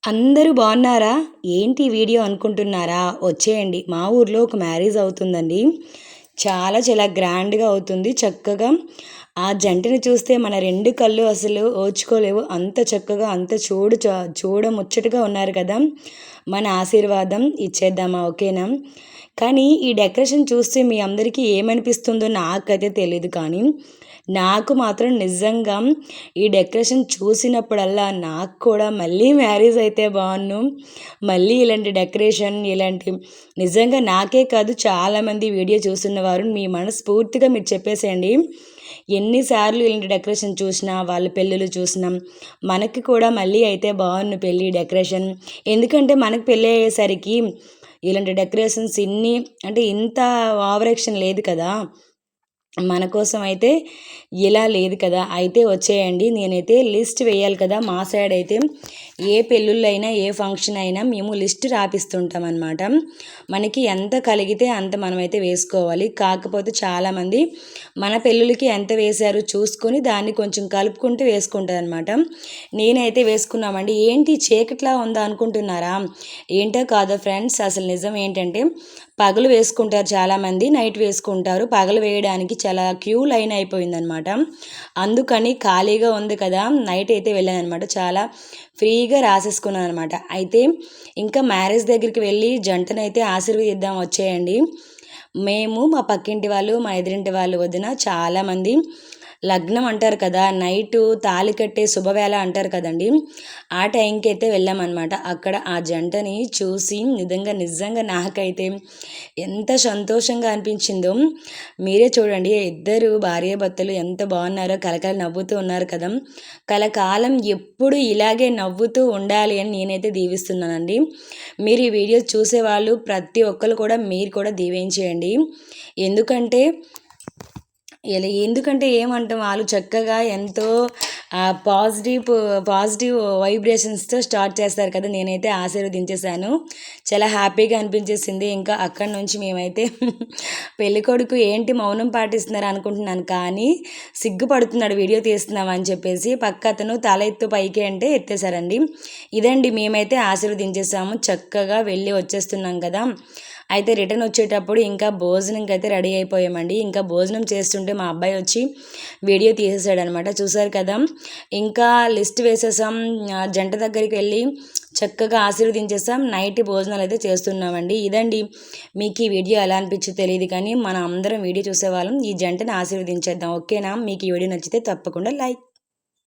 అందరూ బాగున్నారా? ఏంటి వీడియో అనుకుంటున్నారా? వచ్చేయండి. మా ఊర్లో ఒక మ్యారేజ్ అవుతుందండి. చాలా గ్రాండ్‌గా అవుతుంది. చక్కగా ఆ జంటని చూస్తే మన 2 కళ్ళు అసలు ఓర్చుకోలేవు. అంత చక్కగా, అంత చూడముచ్చటగా ఉన్నారు కదా! మన ఆశీర్వాదం ఇచ్చేద్దామా? ఓకేనా? కానీ ఈ డెకరేషన్ చూస్తే మీ అందరికీ ఏమనిపిస్తుందో నాకైతే తెలీదు కానీ, నాకు మాత్రం నిజంగా ఈ డెకరేషన్ చూసినప్పుడల్లా నాకు కూడా మళ్ళీ మ్యారేజ్ అయితే బావున్ను. మళ్ళీ ఇలాంటి డెకరేషన్, ఇలాంటి నిజంగా నాకే కాదు చాలామంది వీడియో చూస్తున్నవారు మీ మనస్ఫూర్తిగా మీరు చెప్పేసేయండి. ఎన్ని సార్లు ఇలాంటి డెకరేషన్ చూసినా, వాళ్ళ పెళ్ళిళ్ళు చూసినా, మనకి కూడా మళ్ళీ అయితే బావున్ను పెళ్లి డెకరేషన్. ఎందుకంటే మనకు పెళ్లి అయ్యేసరికి ఇలాంటి డెకరేషన్స్ ఇన్ని అంటే ఇంత ఓవర్ యాక్షన్ లేదు కదా! మన కోసం అయితే ఇలా లేదు కదా! అయితే వచ్చేయండి. నేనైతే లిస్ట్ వేయాలి కదా! మా సైడ్ అయితే ఏ పెళ్ళిళ్ళైనా, ఏ ఫంక్షన్ అయినా మేము లిస్ట్ రాపిస్తుంటామనమాట. మనకి ఎంత కలిగితే అంత మనమైతే వేసుకోవాలి. కాకపోతే చాలామంది మన పెళ్ళిళ్ళకి ఎంత వేశారు చూసుకొని దాన్ని కొంచెం కలుపుకుంటూ వేసుకుంటారనమాట. నేనైతే వేసుకున్నామండి. ఏంటి చీకట్లా ఉందా అనుకుంటున్నారా? ఏంటో కాదో ఫ్రెండ్స్, అసలు నిజం ఏంటంటే పగలు వేసుకుంటారు చాలామంది, నైట్ వేసుకుంటారు. పగలు వేయడానికి చాలా క్యూ లైన్ అయిపోయిందనమాట. అందుకని ఖాళీగా ఉంది కదా, నైట్ అయితే వెళ్ళాననమాట. చాలా ఫ్రీగా రాసేసుకున్నాను అనమాట. అయితే ఇంకా మ్యారేజ్ దగ్గరికి వెళ్ళి జంటనైతే ఆశీర్వదిద్దాం వచ్చేయండి. మేము, మా పక్కింటి వాళ్ళు, మా ఎదురింటి వాళ్ళు వదిన చాలామంది లగ్నం అంటారు కదా, నైటు తాళి కట్టే శుభవేళ అంటారు కదండి, ఆ టైంకి అయితే వెళ్ళామన్నమాట. అక్కడ ఆ జంటని చూసి నిజంగా నాకైతే ఎంత సంతోషంగా అనిపించిందో మీరే చూడండి. ఇద్దరు భార్యాభర్తలు ఎంత బాగున్నారో, కలకల నవ్వుతూ ఉన్నారు కదా. కలకాలం ఎప్పుడు ఇలాగే నవ్వుతూ ఉండాలి అని నేనైతే దీవిస్తున్నానండి. మీరు ఈ వీడియో చూసేవాళ్ళు ప్రతి ఒక్కరు కూడా మీరు కూడా దీవించేయండి. ఎందుకంటే ఏమంటాం, వాళ్ళు చక్కగా ఎంతో పాజిటివ్ వైబ్రేషన్స్తో స్టార్ట్ చేస్తారు కదా. నేనైతే ఆశీర్వదించేశాను. చాలా హ్యాపీగా అనిపించేసింది. ఇంకా అక్కడి నుంచి మేమైతే పెళ్ళికొడుకు ఏంటి మౌనం పాటిస్తున్నారు అనుకుంటున్నాను, కానీ సిగ్గుపడుతున్నాడు వీడియో తీస్తున్నామని చెప్పేసి. పక్క అతను తల ఎత్తు పైకి అంటే ఎత్తేసారండి. ఇదండి, మేమైతే ఆశీర్వదించేసాము. చక్కగా వెళ్ళి వచ్చేస్తున్నాం కదా. అయితే రిటర్న్ వచ్చేటప్పుడు ఇంకా భోజనంకి అయితే రెడీ అయిపోయామండి. ఇంకా భోజనం చేస్తుంటే మా అబ్బాయి వచ్చి వీడియో తీసేసాడనమాట. చూసారు కదా. ఇంకా లిస్ట్ వేసేసాం. జంట దగ్గరికి వెళ్ళి చక్కగా ఆశీర్వదించేసాం. నైట్ భోజనాలు అయితే చేస్తున్నామండి. ఇదండి, మీకు ఈ వీడియో ఎలా అనిపించిందో తెలియదు కానీ మనం అందరం వీడియో చూసేవాళ్ళం. ఈ జంటని ఆశీర్వదించేద్దాం. ఓకేనా? మీకు ఈ వీడియో నచ్చితే తప్పకుండా లైక్